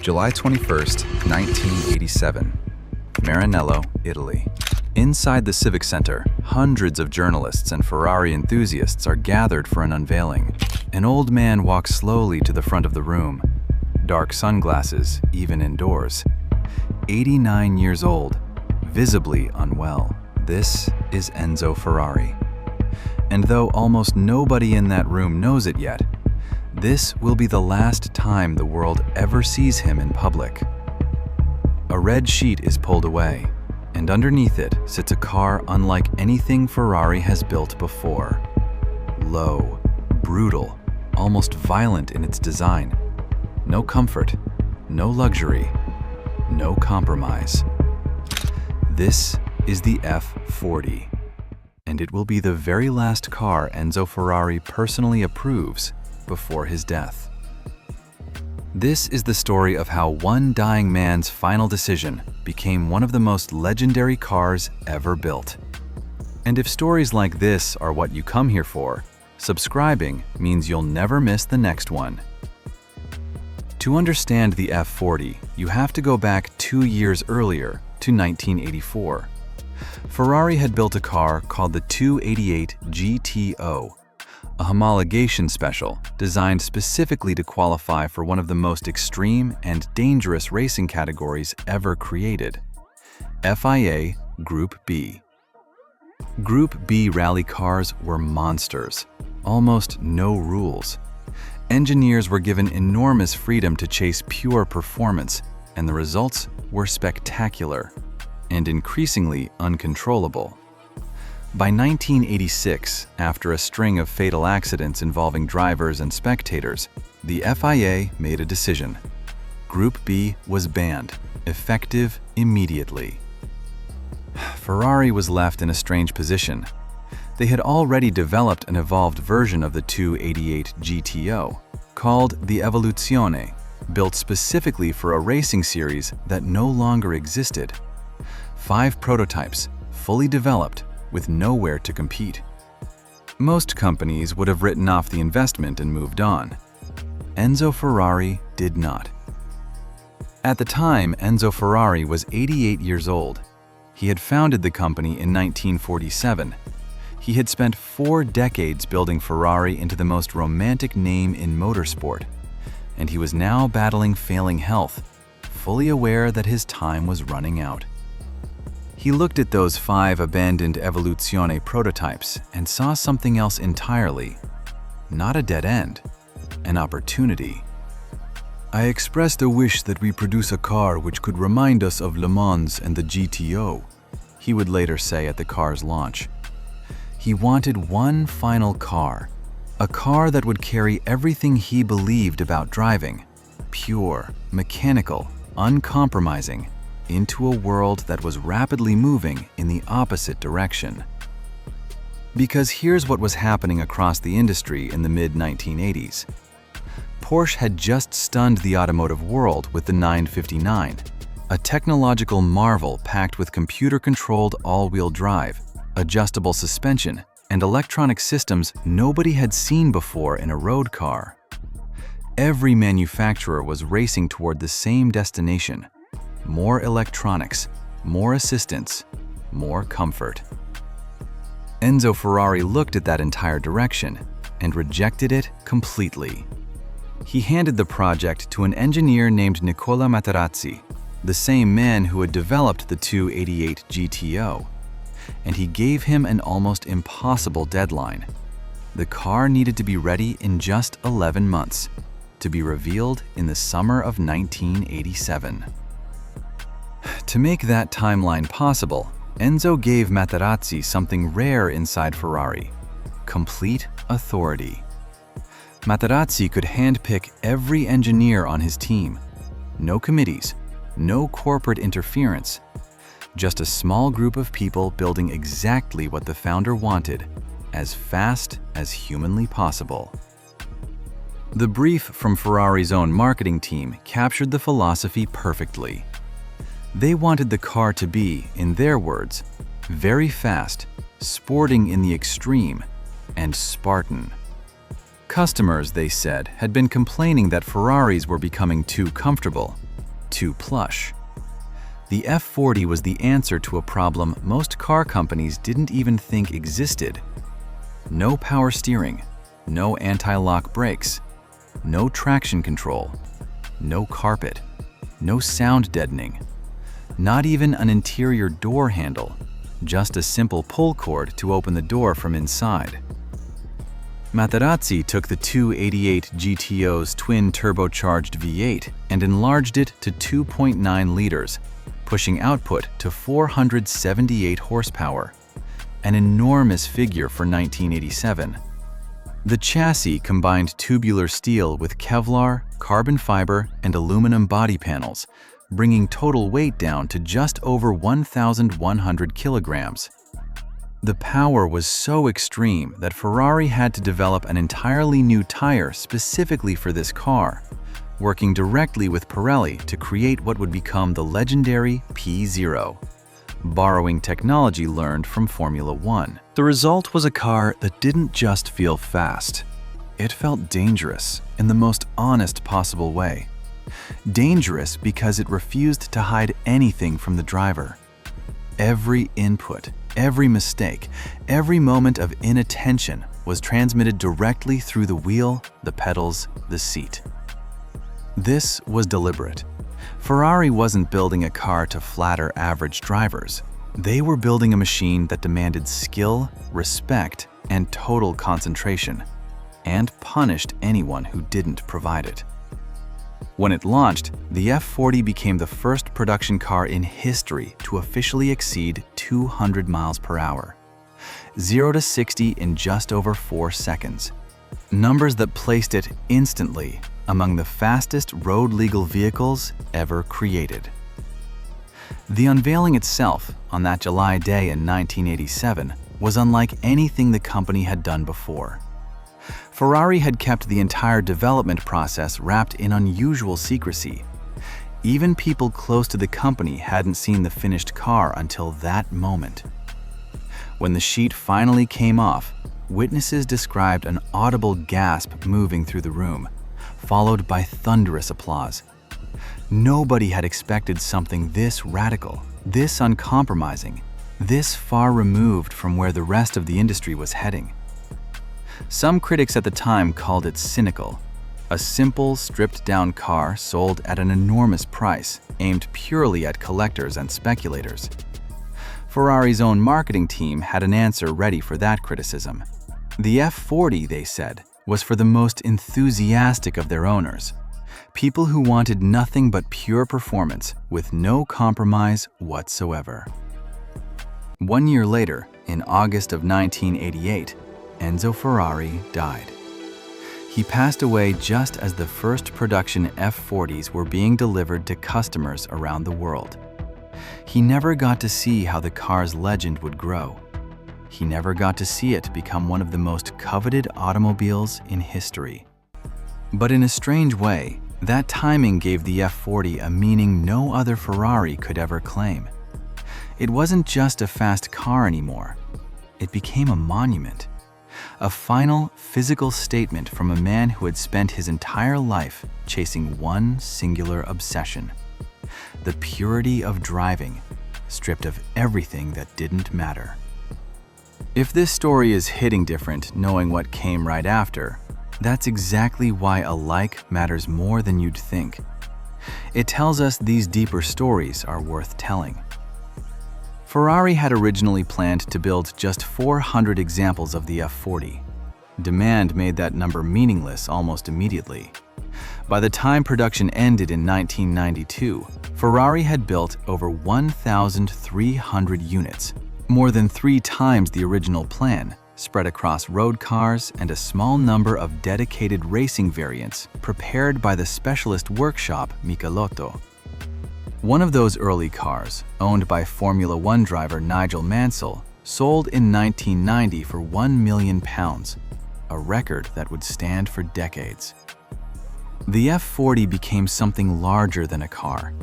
July 21st, 1987. Maranello, Italy. Inside the Civic Center, hundreds of journalists and Ferrari enthusiasts are gathered for an unveiling. An old man walks slowly to the front of the room. Dark sunglasses, even indoors. 89 years old, visibly unwell. This is Enzo Ferrari. And though almost nobody in that room knows it yet, this will be the last time the world ever sees him in public. A red sheet is pulled away, and underneath it sits a car unlike anything Ferrari has built before. Low, brutal, almost violent in its design. No comfort, no luxury, no compromise. This is the F40, and it will be the very last car Enzo Ferrari personally approves before his death. This is the story of how one dying man's final decision became one of the most legendary cars ever built. And if stories like this are what you come here for, subscribing means you'll never miss the next one. To understand the F40, you have to go back 2 years earlier to 1984. Ferrari had built a car called the 288 GTO, a homologation special designed specifically to qualify for one of the most extreme and dangerous racing categories ever created, FIA Group B. Group B rally cars were monsters, almost no rules. Engineers were given enormous freedom to chase pure performance, and the results were spectacular and increasingly uncontrollable. By 1986, after a string of fatal accidents involving drivers and spectators, the FIA made a decision. Group B was banned, effective immediately. Ferrari was left in a strange position. They had already developed an evolved version of the 288 GTO, called the Evoluzione, built specifically for a racing series that no longer existed. 5 prototypes, fully developed, with nowhere to compete. Most companies would have written off the investment and moved on. Enzo Ferrari did not. At the time, Enzo Ferrari was 88 years old. He had founded the company in 1947. He had spent 4 decades building Ferrari into the most romantic name in motorsport, and he was now battling failing health, fully aware that his time was running out. He looked at those 5 abandoned Evoluzione prototypes and saw something else entirely. Not a dead end, an opportunity. "I expressed a wish that we produce a car which could remind us of Le Mans and the GTO," he would later say at the car's launch. He wanted one final car, a car that would carry everything he believed about driving, pure, mechanical, uncompromising, into a world that was rapidly moving in the opposite direction. Because here's what was happening across the industry in the mid-1980s. Porsche had just stunned the automotive world with the 959, a technological marvel packed with computer-controlled all-wheel drive, adjustable suspension, and electronic systems nobody had seen before in a road car. Every manufacturer was racing toward the same destination: more electronics, more assistance, more comfort. Enzo Ferrari looked at that entire direction and rejected it completely. He handed the project to an engineer named Nicola Materazzi, the same man who had developed the 288 GTO, and he gave him an almost impossible deadline. The car needed to be ready in just 11 months, to be revealed in the summer of 1987. To make that timeline possible, Enzo gave Materazzi something rare inside Ferrari: complete authority. Materazzi could handpick every engineer on his team. No committees, no corporate interference. Just a small group of people building exactly what the founder wanted, as fast as humanly possible. The brief from Ferrari's own marketing team captured the philosophy perfectly. They wanted the car to be, in their words, very fast, sporting in the extreme, and Spartan. Customers, they said, had been complaining that Ferraris were becoming too comfortable, too plush. The F40 was the answer to a problem most car companies didn't even think existed. No power steering, no anti-lock brakes, no traction control, no carpet, no sound deadening, not even an interior door handle, just a simple pull cord to open the door from inside. Materazzi took the 288 GTO's twin turbocharged V8 and enlarged it to 2.9 liters, pushing output to 478 horsepower, an enormous figure for 1987. The chassis combined tubular steel with Kevlar, carbon fiber, and aluminum body panels, bringing total weight down to just over 1,100 kilograms. The power was so extreme that Ferrari had to develop an entirely new tire specifically for this car, working directly with Pirelli to create what would become the legendary P0, borrowing technology learned from Formula One. The result was a car that didn't just feel fast. It felt dangerous in the most honest possible way. Dangerous because it refused to hide anything from the driver. Every input, every mistake, every moment of inattention was transmitted directly through the wheel, the pedals, the seat. This was deliberate. Ferrari wasn't building a car to flatter average drivers. They were building a machine that demanded skill, respect, and total concentration, and punished anyone who didn't provide it. When it launched, the F40 became the first production car in history to officially exceed 200 miles per hour. 0 to 60 in just over 4 seconds. Numbers that placed it instantly among the fastest road-legal vehicles ever created. The unveiling itself on that July day in 1987 was unlike anything the company had done before. Ferrari had kept the entire development process wrapped in unusual secrecy. Even people close to the company hadn't seen the finished car until that moment. When the sheet finally came off, witnesses described an audible gasp moving through the room, followed by thunderous applause. Nobody had expected something this radical, this uncompromising, this far removed from where the rest of the industry was heading. Some critics at the time called it cynical, a simple, stripped-down car sold at an enormous price, aimed purely at collectors and speculators. Ferrari's own marketing team had an answer ready for that criticism. The F40, they said, was for the most enthusiastic of their owners, people who wanted nothing but pure performance with no compromise whatsoever. 1 year later, in August of 1988, Enzo Ferrari died. He passed away just as the first production F40s were being delivered to customers around the world. He never got to see how the car's legend would grow. He never got to see it become one of the most coveted automobiles in history. But in a strange way, that timing gave the F40 a meaning no other Ferrari could ever claim. It wasn't just a fast car anymore. It became a monument. A final, physical statement from a man who had spent his entire life chasing one singular obsession: the purity of driving, stripped of everything that didn't matter. If this story is hitting different knowing what came right after, that's exactly why a like matters more than you'd think. It tells us these deeper stories are worth telling. Ferrari had originally planned to build just 400 examples of the F40. Demand made that number meaningless almost immediately. By the time production ended in 1992, Ferrari had built over 1,300 units, more than 3 times the original plan, spread across road cars and a small number of dedicated racing variants prepared by the specialist workshop Michelotto. One of those early cars, owned by Formula One driver Nigel Mansell, sold in 1990 for £1 million, a record that would stand for decades. The F40 became something larger than a car.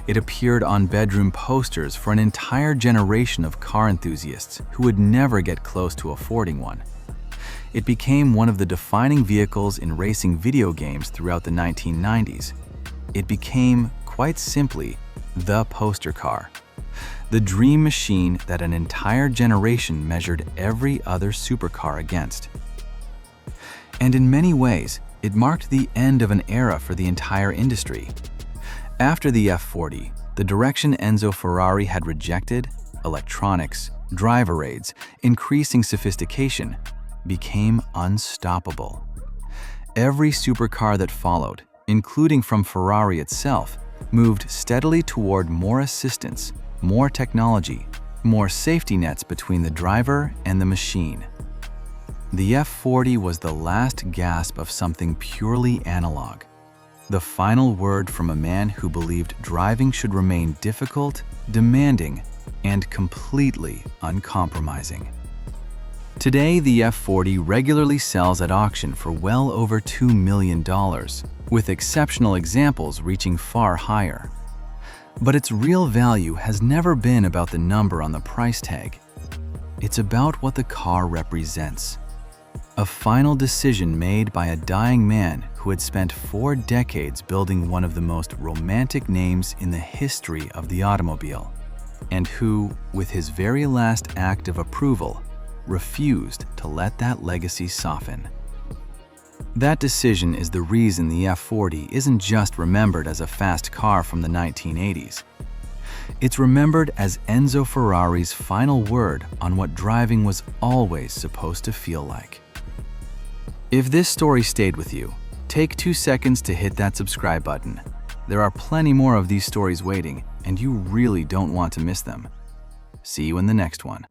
It appeared on bedroom posters for an entire generation of car enthusiasts who would never get close to affording one. It became one of the defining vehicles in racing video games throughout the 1990s. It became, quite simply the poster car, the dream machine that an entire generation measured every other supercar against. And in many ways, it marked the end of an era for the entire industry. After the F40, the direction Enzo Ferrari had rejected, electronics, driver aids, increasing sophistication, became unstoppable. Every supercar that followed, including from Ferrari itself, moved steadily toward more assistance, more technology, more safety nets between the driver and the machine. The F40 was the last gasp of something purely analog, the final word from a man who believed driving should remain difficult, demanding, and completely uncompromising. Today, the F40 regularly sells at auction for well over $2 million, with exceptional examples reaching far higher. But its real value has never been about the number on the price tag. It's about what the car represents. A final decision made by a dying man who had spent 4 decades building one of the most romantic names in the history of the automobile, and who, with his very last act of approval, refused to let that legacy soften. That decision is the reason the F40 isn't just remembered as a fast car from the 1980s. It's remembered as Enzo Ferrari's final word on what driving was always supposed to feel like. If this story stayed with you, take 2 seconds to hit that subscribe button. There are plenty more of these stories waiting, and you really don't want to miss them. See you in the next one.